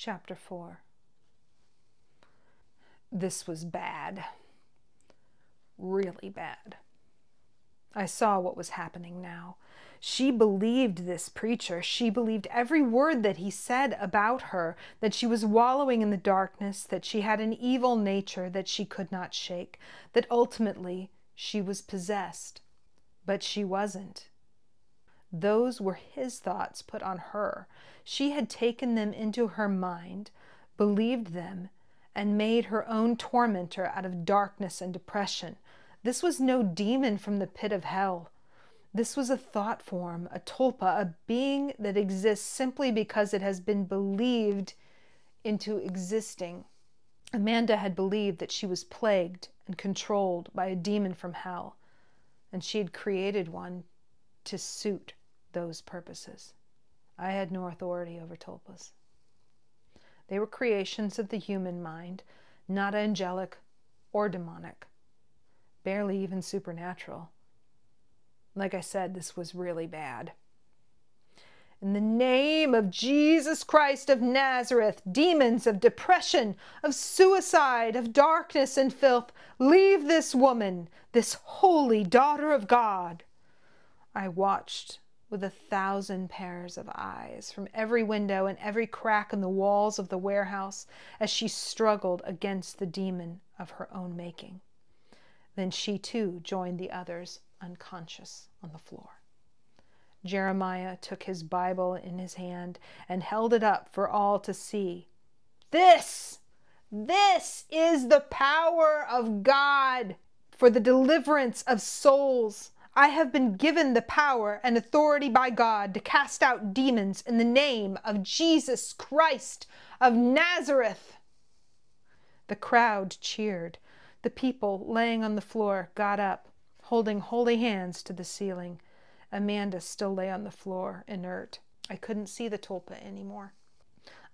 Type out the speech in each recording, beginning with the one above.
Chapter 4. This was bad. Really bad. I saw what was happening now. She believed this preacher. She believed every word that he said about her, that she was wallowing in the darkness, that she had an evil nature that she could not shake, that ultimately she was possessed. But she wasn't. Those were his thoughts put on her. She had taken them into her mind, believed them, and made her own tormentor out of darkness and depression. This was no demon from the pit of hell. This was a thought form, a tulpa, a being that exists simply because it has been believed into existing. Amanda had believed that she was plagued and controlled by a demon from hell, and she had created one to suit those purposes. I had no authority over tulpas. They were creations of the human mind, not angelic or demonic, barely even supernatural. Like I said, this was really bad. In the name of Jesus Christ of Nazareth, demons of depression, of suicide, of darkness and filth, leave this woman, this holy daughter of God. I watched with 1,000 pairs of eyes from every window and every crack in the walls of the warehouse as she struggled against the demon of her own making. Then she too joined the others, unconscious on the floor. Jeremiah took his Bible in his hand and held it up for all to see. This is the power of God for the deliverance of souls. I have been given the power and authority by God to cast out demons in the name of Jesus Christ of Nazareth. The crowd cheered. The people laying on the floor got up, holding holy hands to the ceiling. Amanda still lay on the floor, inert. I couldn't see the tulpa anymore.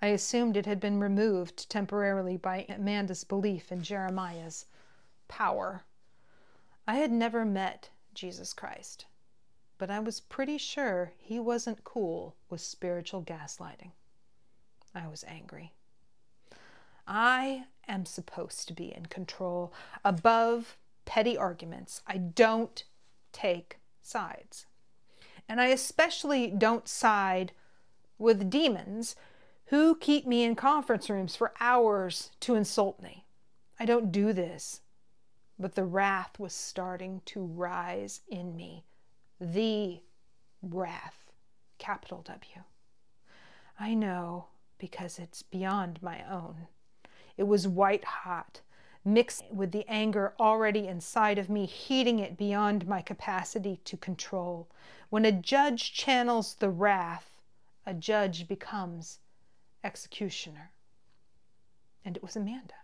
I assumed it had been removed temporarily by Amanda's belief in Jeremiah's power. I had never met Jesus Christ, but I was pretty sure he wasn't cool with spiritual gaslighting. I was angry. I am supposed to be in control, above petty arguments. I don't take sides. And I especially don't side with demons who keep me in conference rooms for hours to insult me. I don't do this. But the wrath was starting to rise in me. The wrath, capital W. I know because it's beyond my own. It was white hot, mixed with the anger already inside of me, heating it beyond my capacity to control. When a judge channels the wrath, a judge becomes executioner. And it was Amanda.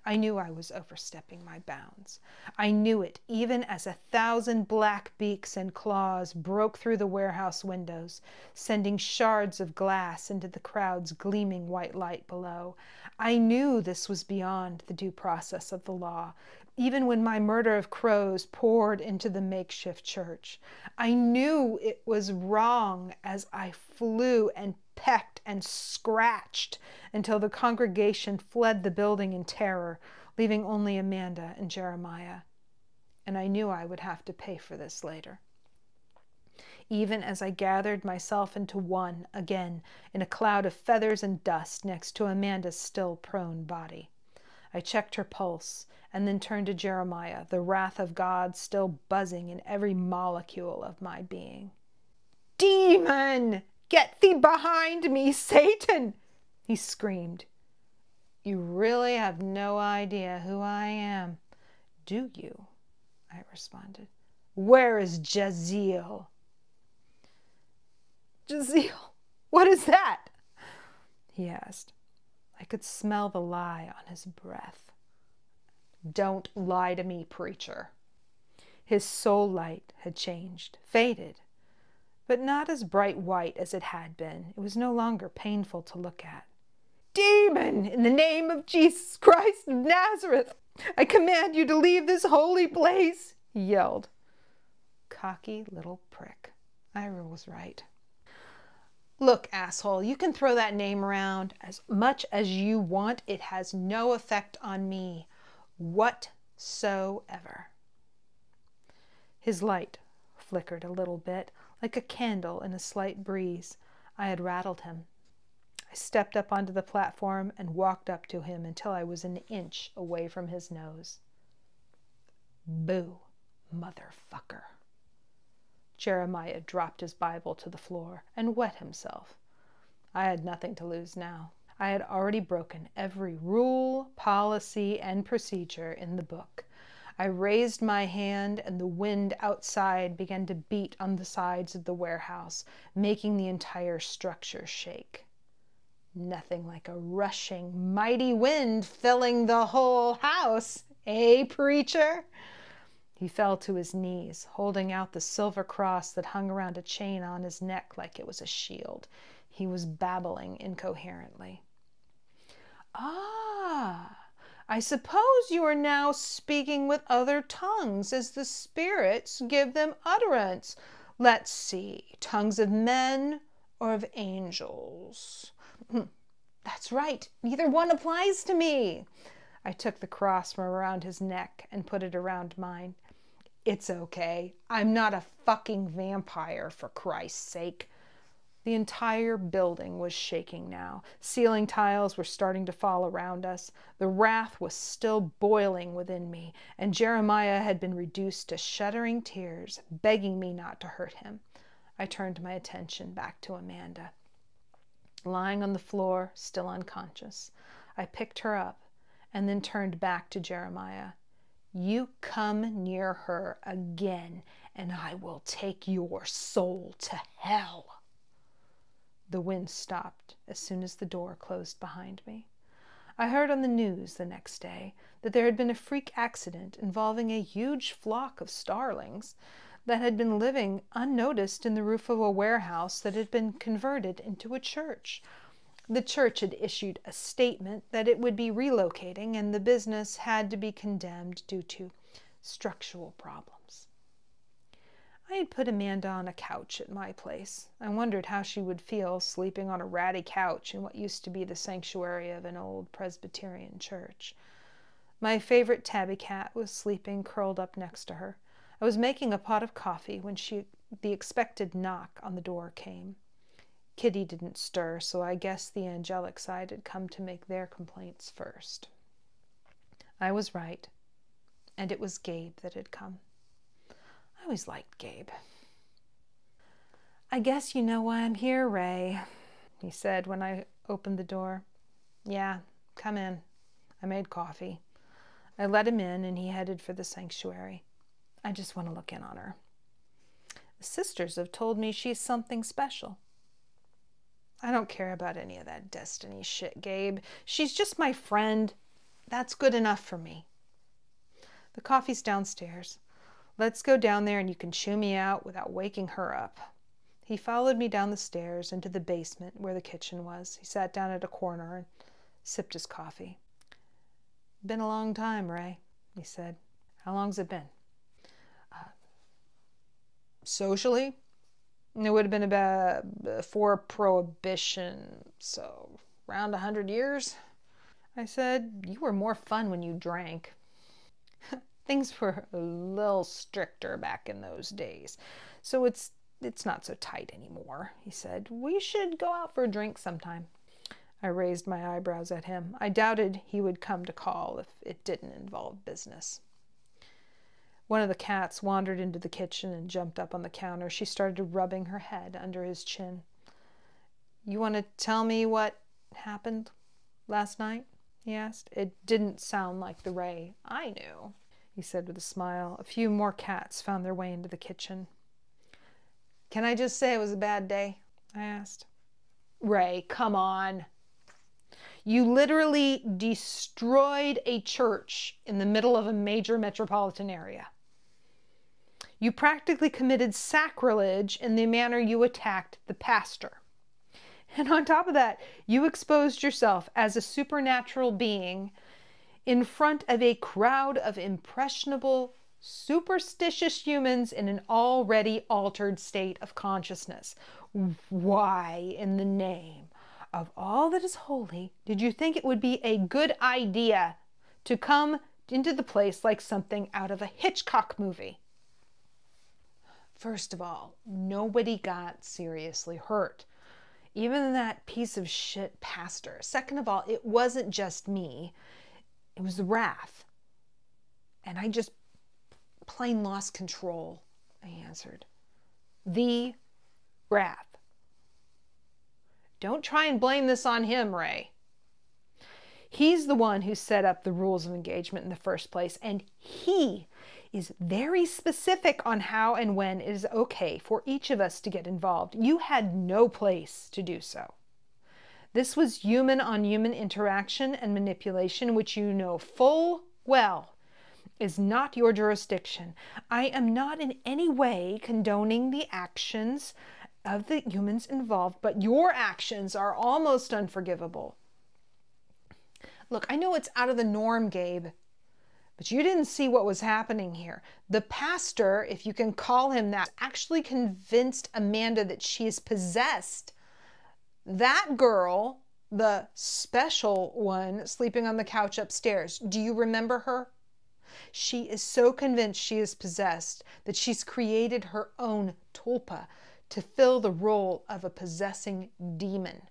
I knew I was overstepping my bounds. I knew it even as 1,000 black beaks and claws broke through the warehouse windows, sending shards of glass into the crowd's gleaming white light below. I knew this was beyond the due process of the law, even when my murder of crows poured into the makeshift church. I knew it was wrong as I flew and pecked and scratched until the congregation fled the building in terror, leaving only Amanda and Jeremiah. And I knew I would have to pay for this later. Even as I gathered myself into one again in a cloud of feathers and dust next to Amanda's still prone body. I checked her pulse and then turned to Jeremiah, the wrath of God still buzzing in every molecule of my being. "Demon! Get thee behind me, Satan!" he screamed. "You really have no idea who I am, do you?" I responded. "Where is Jaziel?" "Jaziel? What is that?" he asked. I could smell the lie on his breath. "Don't lie to me, preacher." His soul light had changed, faded, but not as bright white as it had been. It was no longer painful to look at. "Demon, in the name of Jesus Christ of Nazareth, I command you to leave this holy place," he yelled. Cocky little prick. I was right. Look, asshole, you can throw that name around as much as you want. It has no effect on me whatsoever. His light flickered a little bit, like a candle in a slight breeze. I had rattled him. I stepped up onto the platform and walked up to him until I was an inch away from his nose. Boo, motherfucker. Jeremiah dropped his Bible to the floor and wet himself. I had nothing to lose now. I had already broken every rule, policy, and procedure in the book. I raised my hand, and the wind outside began to beat on the sides of the warehouse, making the entire structure shake. Nothing like a rushing, mighty wind filling the whole house, eh, preacher? He fell to his knees, holding out the silver cross that hung around a chain on his neck like it was a shield. He was babbling incoherently. Ah, I suppose you are now speaking with other tongues as the spirits give them utterance. Let's see, tongues of men or of angels? That's right, neither one applies to me. I took the cross from around his neck and put it around mine. It's okay. I'm not a fucking vampire, for Christ's sake. The entire building was shaking now. Ceiling tiles were starting to fall around us. The wrath was still boiling within me, and Jeremiah had been reduced to shuddering tears, begging me not to hurt him. I turned my attention back to Amanda. Lying on the floor, still unconscious, I picked her up and then turned back to Jeremiah. You come near her again, and I will take your soul to hell. The wind stopped as soon as the door closed behind me. I heard on the news the next day that there had been a freak accident involving a huge flock of starlings that had been living unnoticed in the roof of a warehouse that had been converted into a church. The church had issued a statement that it would be relocating, and the business had to be condemned due to structural problems. I had put Amanda on a couch at my place. I wondered how she would feel sleeping on a ratty couch in what used to be the sanctuary of an old Presbyterian church. My favorite tabby cat was sleeping curled up next to her. I was making a pot of coffee when the expected knock on the door came. Kitty didn't stir, so I guess the angelic side had come to make their complaints first. I was right, and it was Gabe that had come. I always liked Gabe. I guess you know why I'm here, Ray, he said when I opened the door. Yeah, come in. I made coffee. I let him in, and he headed for the sanctuary. I just want to look in on her. The sisters have told me she's something special. I don't care about any of that destiny shit, Gabe. She's just my friend. That's good enough for me. The coffee's downstairs. Let's go down there and you can chew me out without waking her up. He followed me down the stairs into the basement where the kitchen was. He sat down at a corner and sipped his coffee. Been a long time, Ray, he said. How long's it been? Socially? It would have been about before Prohibition, so around 100 years. I said, you were more fun when you drank. Things were a little stricter back in those days, so it's not so tight anymore, he said. We should go out for a drink sometime. I raised my eyebrows at him. I doubted he would come to call if it didn't involve business. One of the cats wandered into the kitchen and jumped up on the counter. She started rubbing her head under his chin. You want to tell me what happened last night? He asked. It didn't sound like the Ray I knew, he said with a smile. A few more cats found their way into the kitchen. Can I just say it was a bad day? I asked. Ray, come on. You literally destroyed a church in the middle of a major metropolitan area. You practically committed sacrilege in the manner you attacked the pastor. And on top of that, you exposed yourself as a supernatural being in front of a crowd of impressionable Superstitious humans in an already altered state of consciousness. Why, in the name of all that is holy, did you think it would be a good idea to come into the place like something out of a Hitchcock movie? First of all, nobody got seriously hurt. Even that piece of shit pastor. Second of all, it wasn't just me. It was the wrath. And I just plain lost control, I answered. The wrath. Don't try and blame this on him, Ray. He's the one who set up the rules of engagement in the first place, and he is very specific on how and when it is okay for each of us to get involved. You had no place to do so. This was human-on-human interaction and manipulation, which you know full well is not your jurisdiction. I am not in any way condoning the actions of the humans involved, but your actions are almost unforgivable. Look, I know it's out of the norm, Gabe, but you didn't see what was happening here. The pastor, if you can call him that, actually convinced Amanda that she is possessed. That girl, the special one sleeping on the couch upstairs, do you remember her? She is so convinced she is possessed that she's created her own tulpa to fill the role of a possessing demon.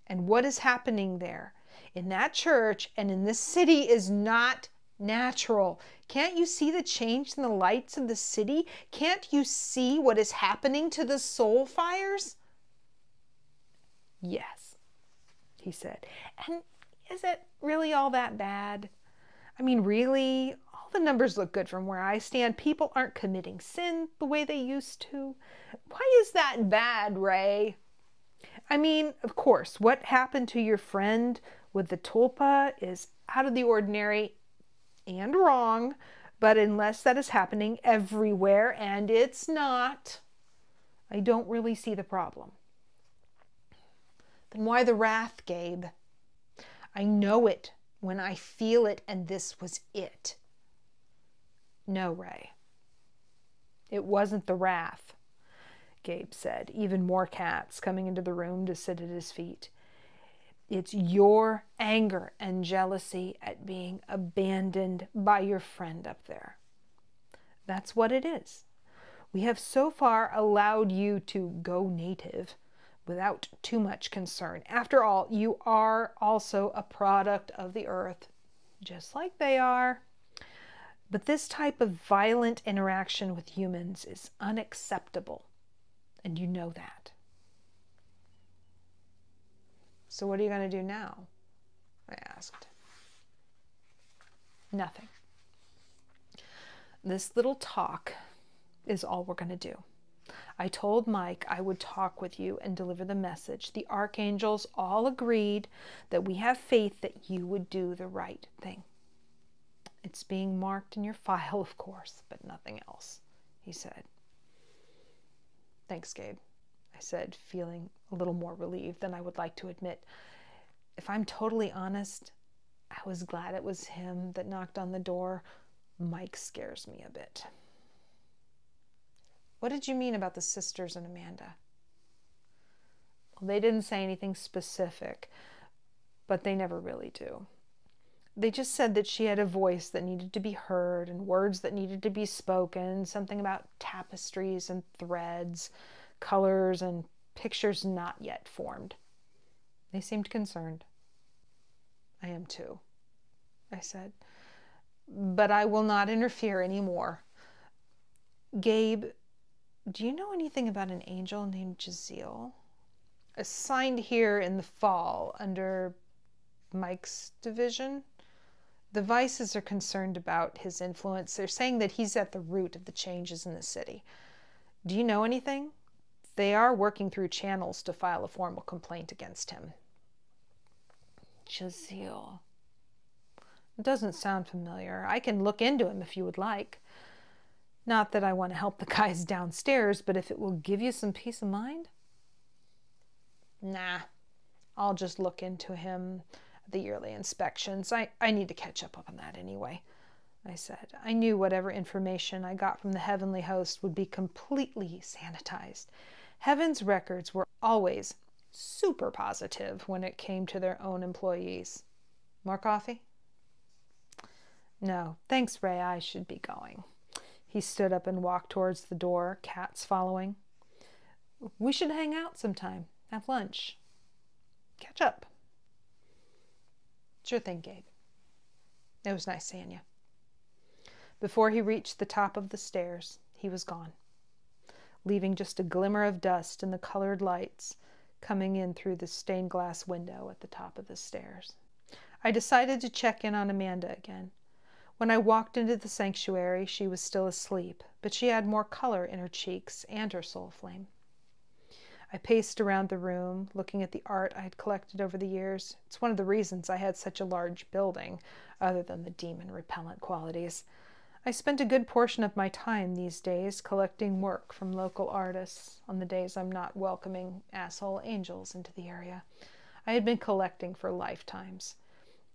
And what is happening there in that church and in this city is not natural. Can't you see the change in the lights of the city? Can't you see what is happening to the soul fires? Yes, he said. And is it really all that bad? I mean, really? All the numbers look good from where I stand. People aren't committing sin the way they used to. Why is that bad, Ray? I mean, of course, what happened to your friend with the tulpa is out of the ordinary and wrong, but unless that is happening everywhere, and it's not, I don't really see the problem. Then why the wrath, Gabe? I know it when I feel it, and this was it. No, Ray. It wasn't the wrath, Gabe said, even more cats coming into the room to sit at his feet. It's your anger and jealousy at being abandoned by your friend up there. That's what it is. We have so far allowed you to go native without too much concern. After all, you are also a product of the earth, just like they are. But this type of violent interaction with humans is unacceptable, and you know that. So what are you going to do now? I asked. Nothing. This little talk is all we're going to do. I told Mike I would talk with you and deliver the message. The archangels all agreed that we have faith that you would do the right thing. It's being marked in your file, of course, but nothing else, he said. Thanks, Gabe, I said, feeling a little more relieved than I would like to admit. If I'm totally honest, I was glad it was him that knocked on the door. Mike scares me a bit. What did you mean about the sisters and Amanda? Well, they didn't say anything specific, but they never really do. They just said that she had a voice that needed to be heard and words that needed to be spoken, something about tapestries and threads, colors and pictures not yet formed. They seemed concerned. I am too, I said, but I will not interfere anymore. Gabe, do you know anything about an angel named Jazeel? Assigned here in the fall under Mike's division? The Vices are concerned about his influence. They're saying that he's at the root of the changes in the city. Do you know anything? They are working through channels to file a formal complaint against him. Jazeel. It doesn't sound familiar. I can look into him if you would like. Not that I want to help the guys downstairs, but if it will give you some peace of mind? Nah, I'll just look into him at the yearly inspections. I need to catch up on that anyway. I said. I knew whatever information I got from the heavenly host would be completely sanitized. Heaven's records were always super positive when it came to their own employees. More coffee? No, thanks, Ray. I should be going. He stood up and walked towards the door, Cats following. We should hang out sometime, have lunch, catch up. Sure thing, Gabe. It was nice seeing you. Before he reached the top of the stairs, he was gone, leaving just a glimmer of dust and the colored lights coming in through the stained glass window at the top of the stairs. I decided to check in on Amanda again. When I walked into the sanctuary, she was still asleep, but she had more color in her cheeks and her soul flame. I paced around the room, looking at the art I had collected over the years. It's one of the reasons I had such a large building, other than the demon-repellent qualities. I spent a good portion of my time these days collecting work from local artists on the days I'm not welcoming asshole angels into the area. I had been collecting for lifetimes.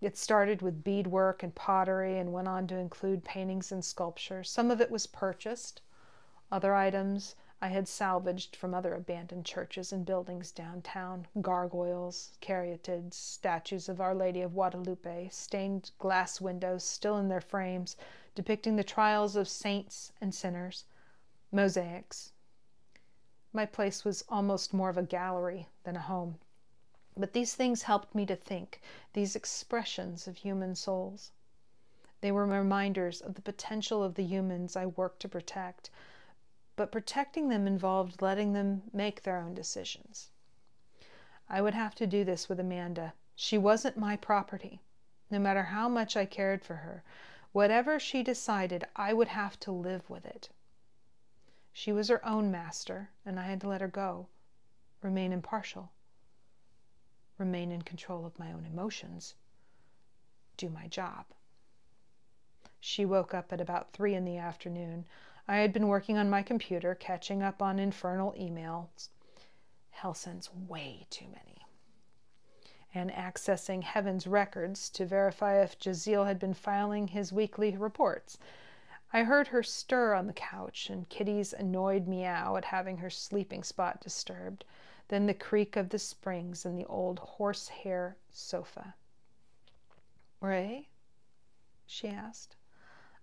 It started with beadwork and pottery and went on to include paintings and sculpture. Some of it was purchased. Other items I had salvaged from other abandoned churches and buildings downtown. Gargoyles, caryatids, statues of Our Lady of Guadalupe, stained glass windows still in their frames, depicting the trials of saints and sinners, mosaics. My place was almost more of a gallery than a home. But these things helped me to think, these expressions of human souls. They were reminders of the potential of the humans I worked to protect, but protecting them involved letting them make their own decisions. I would have to do this with Amanda. She wasn't my property. No matter how much I cared for her, whatever she decided, I would have to live with it. She was her own master, and I had to let her go, remain impartial, remain in control of my own emotions, do my job. She woke up at about 3 in the afternoon. I had been working on my computer, catching up on infernal emails. Hell sends way too many. And accessing Heaven's records to verify if Jaziel had been filing his weekly reports. I heard her stir on the couch and Kitty's annoyed meow at having her sleeping spot disturbed, then the creak of the springs in the old horsehair sofa. Ray? She asked.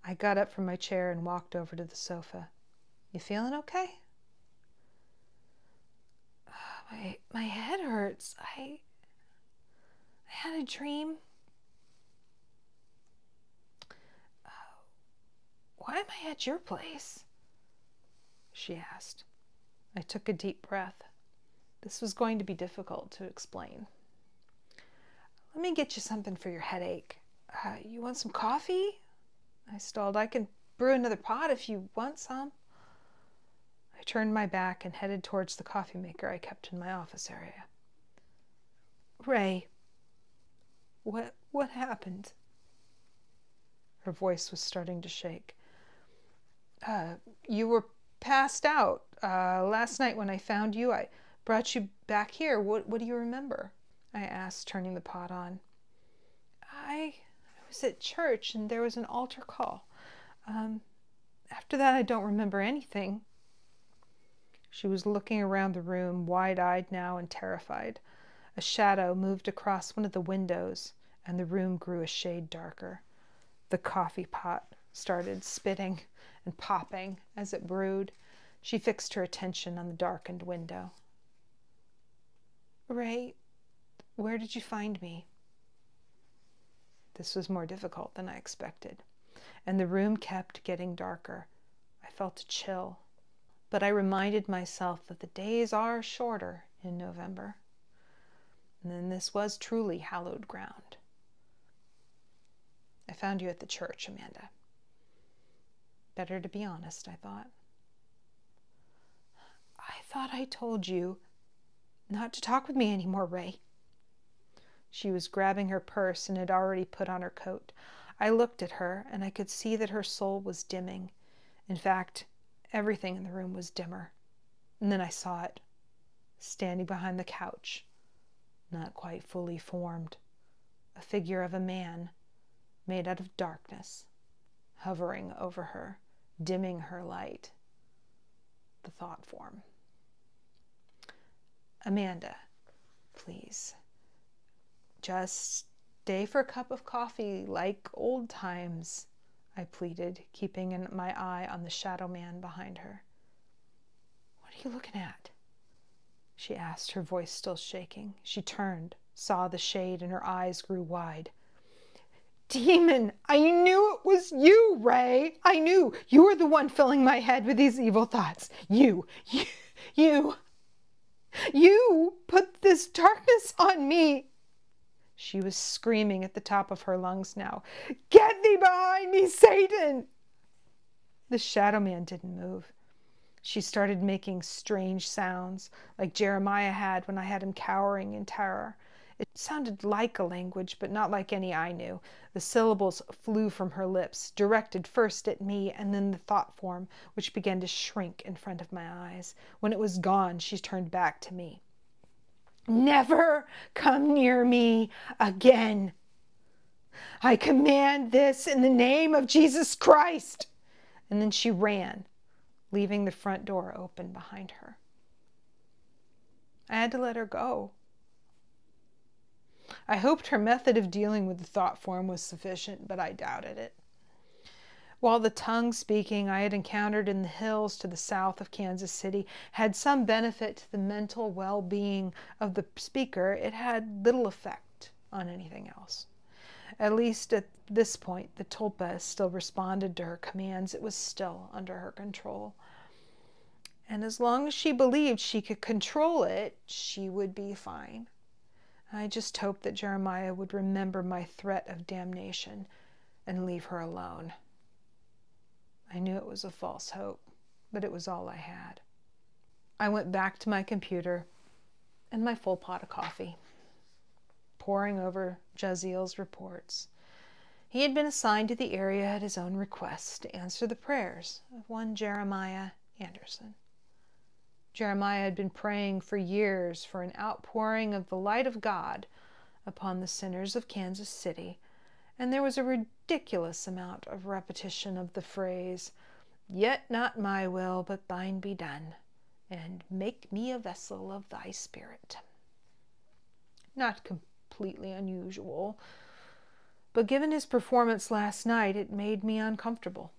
I got up from my chair and walked over to the sofa. You feeling okay? My head hurts. I had a dream. Why am I at your place? She asked. I took a deep breath. This was going to be difficult to explain. Let me get you something for your headache. You want some coffee? I stalled. I can brew another pot if you want some. I turned my back and headed towards the coffee maker I kept in my office area. Ray, what happened? Her voice was starting to shake. You were passed out. Last night when I found you, I brought you back here. What do you remember? I asked, turning the pot on. I was at church and there was an altar call. After that, I don't remember anything. She was looking around the room, wide-eyed now and terrified. A shadow moved across one of the windows, and the room grew a shade darker. The coffee pot started spitting and popping as it brewed. She fixed her attention on the darkened window. Ray, where did you find me? This was more difficult than I expected, and the room kept getting darker. I felt a chill, but I reminded myself that the days are shorter in November. And then this was truly hallowed ground. I found you at the church, Amanda. Better to be honest, I thought. I thought I told you not to talk with me anymore, Ray. She was grabbing her purse and had already put on her coat. I looked at her, and I could see that her soul was dimming. In fact, everything in the room was dimmer. And then I saw it, standing behind the couch, not quite fully formed, a figure of a man made out of darkness, hovering over her, dimming her light. The thought form. Amanda, please, just stay for a cup of coffee like old times, I pleaded, keeping my eye on the shadow man behind her. What are you looking at? She asked, her voice still shaking. She turned, saw the shade, and her eyes grew wide. Demon! I knew it was you, Ray! I knew! You were the one filling my head with these evil thoughts. You put this darkness on me! She was screaming at the top of her lungs now. Get thee behind me, Satan! The shadow man didn't move. She started making strange sounds, like Jeremiah had when I had him cowering in terror. It sounded like a language, but not like any I knew. The syllables flew from her lips, directed first at me and then the thought form, which began to shrink in front of my eyes. When it was gone, she turned back to me. Never come near me again. I command this in the name of Jesus Christ. And then she ran, leaving the front door open behind her. I had to let her go. I hoped her method of dealing with the thought form was sufficient, but I doubted it. While the tongue speaking I had encountered in the hills to the south of Kansas City had some benefit to the mental well-being of the speaker, it had little effect on anything else. At least at this point, the tulpa still responded to her commands. It was still under her control. And as long as she believed she could control it, she would be fine. I just hoped that Jeremiah would remember my threat of damnation and leave her alone. I knew it was a false hope, but it was all I had. I went back to my computer and my full pot of coffee, poring over Jaziel's reports. He had been assigned to the area at his own request to answer the prayers of one Jeremiah Anderson. Jeremiah had been praying for years for an outpouring of the light of God upon the sinners of Kansas City, and there was a ridiculous amount of repetition of the phrase, "Yet not my will, but thine be done, and make me a vessel of thy spirit." Not completely unusual, but given his performance last night, it made me uncomfortable.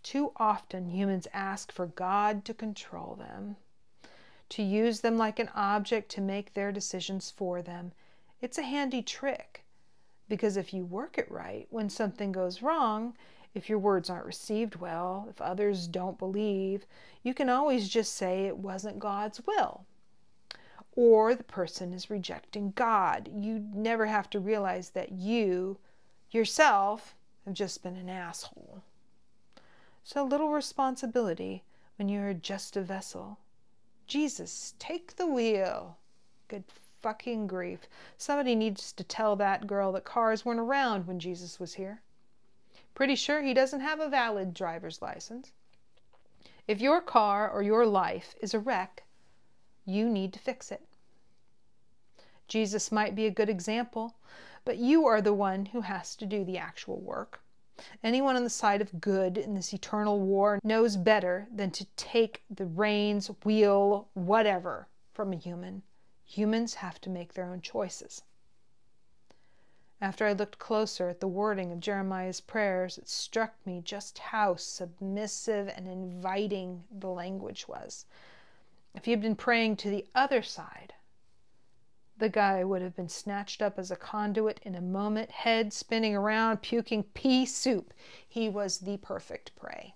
Too often humans ask for God to control them, to use them like an object to make their decisions for them. It's a handy trick, because if you work it right, when something goes wrong, if your words aren't received well, if others don't believe, you can always just say it wasn't God's will, or the person is rejecting God. You never have to realize that you, yourself, have just been an asshole. So little responsibility when you're just a vessel. Jesus, take the wheel. Good fucking grief. Somebody needs to tell that girl that cars weren't around when Jesus was here. Pretty sure he doesn't have a valid driver's license. If your car or your life is a wreck, you need to fix it. Jesus might be a good example, but you are the one who has to do the actual work. Anyone on the side of good in this eternal war knows better than to take the reins, wheel, whatever from a human. Humans have to make their own choices. After I looked closer at the wording of Jeremiah's prayers, it struck me just how submissive and inviting the language was. If he had been praying to the other side, the guy would have been snatched up as a conduit in a moment, head spinning around, puking pea soup. He was the perfect prey.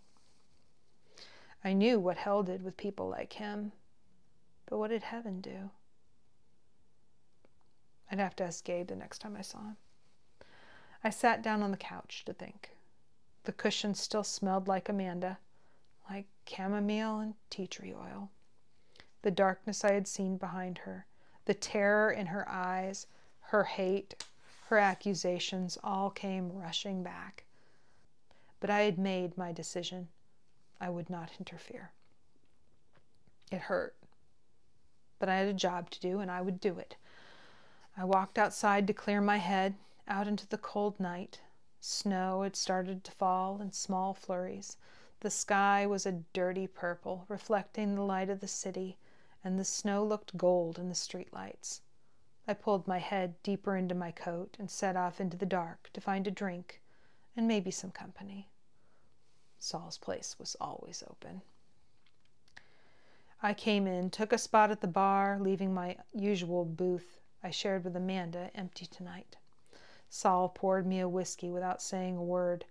I knew what hell did with people like him, but what did heaven do? I'd have to ask Gabe the next time I saw him. I sat down on the couch to think. The cushion still smelled like Amanda, like chamomile and tea tree oil. The darkness I had seen behind her, the terror in her eyes, her hate, her accusations all came rushing back. But I had made my decision. I would not interfere. It hurt, but I had a job to do, and I would do it. I walked outside to clear my head, out into the cold night, Snow had started to fall in small flurries. The sky was a dirty purple, reflecting the light of the city, and the snow looked gold in the streetlights. I pulled my head deeper into my coat and set off into the dark to find a drink and maybe some company. Saul's place was always open. I came in, took a spot at the bar, leaving my usual booth I shared with Amanda empty tonight. Saul poured me a whiskey without saying a word.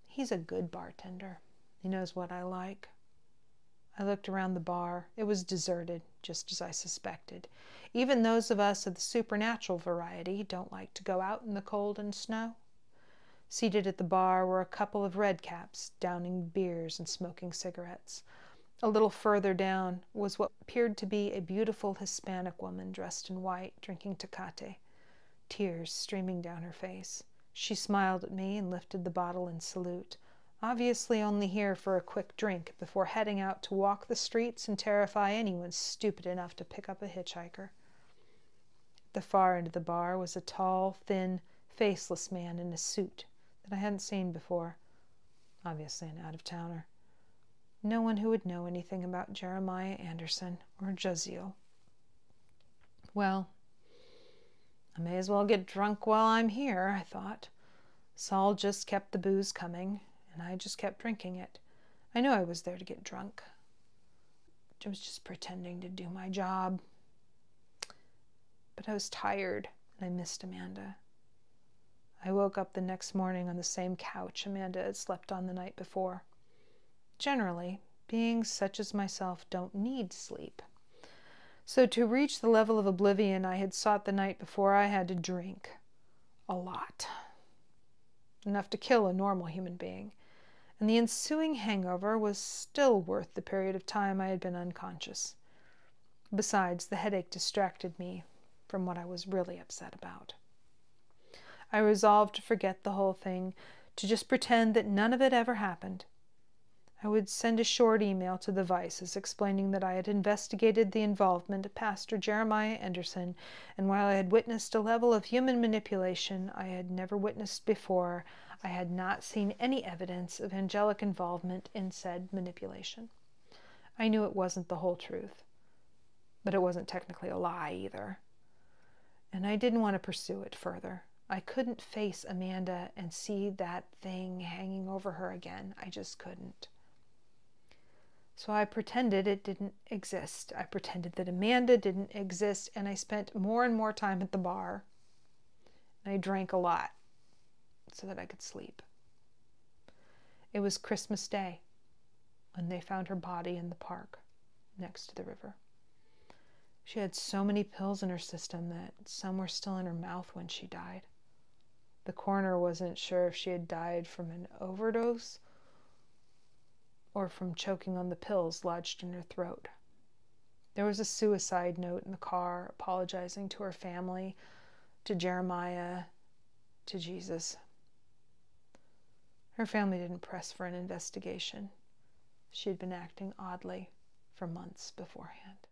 He's a good bartender. He knows what I like. I looked around the bar. It was deserted, just as I suspected. Even those of us of the supernatural variety don't like to go out in the cold and snow. Seated at the bar were a couple of redcaps, downing beers and smoking cigarettes. A little further down was what appeared to be a beautiful Hispanic woman dressed in white, drinking Tecate, tears streaming down her face. She smiled at me and lifted the bottle in salute, obviously only here for a quick drink before heading out to walk the streets and terrify anyone stupid enough to pick up a hitchhiker. At the far end of the bar was a tall, thin, faceless man in a suit that I hadn't seen before, obviously an out-of-towner. No one who would know anything about Jeremiah Anderson or Jaziel. Well, I may as well get drunk while I'm here, I thought. Saul just kept the booze coming, and I just kept drinking it. I knew I was there to get drunk. I was just pretending to do my job. But I was tired, and I missed Amanda. I woke up the next morning on the same couch Amanda had slept on the night before. Generally, beings such as myself don't need sleep. So to reach the level of oblivion I had sought the night before, I had to drink. A lot. Enough to kill a normal human being. And the ensuing hangover was still worth the period of time I had been unconscious. Besides, the headache distracted me from what I was really upset about. I resolved to forget the whole thing, to just pretend that none of it ever happened. I would send a short email to the Vices explaining that I had investigated the involvement of Pastor Jeremiah Anderson, and while I had witnessed a level of human manipulation I had never witnessed before, I had not seen any evidence of angelic involvement in said manipulation. I knew it wasn't the whole truth, but it wasn't technically a lie either. And I didn't want to pursue it further. I couldn't face Amanda and see that thing hanging over her again. I just couldn't. So I pretended it didn't exist. I pretended that Amanda didn't exist, and I spent more and more time at the bar. And I drank a lot so that I could sleep. It was Christmas Day when they found her body in the park next to the river. She had so many pills in her system that some were still in her mouth when she died. The coroner wasn't sure if she had died from an overdose or from choking on the pills lodged in her throat. There was a suicide note in the car apologizing to her family, to Jeremiah, to Jesus. Her family didn't press for an investigation. She had been acting oddly for months beforehand.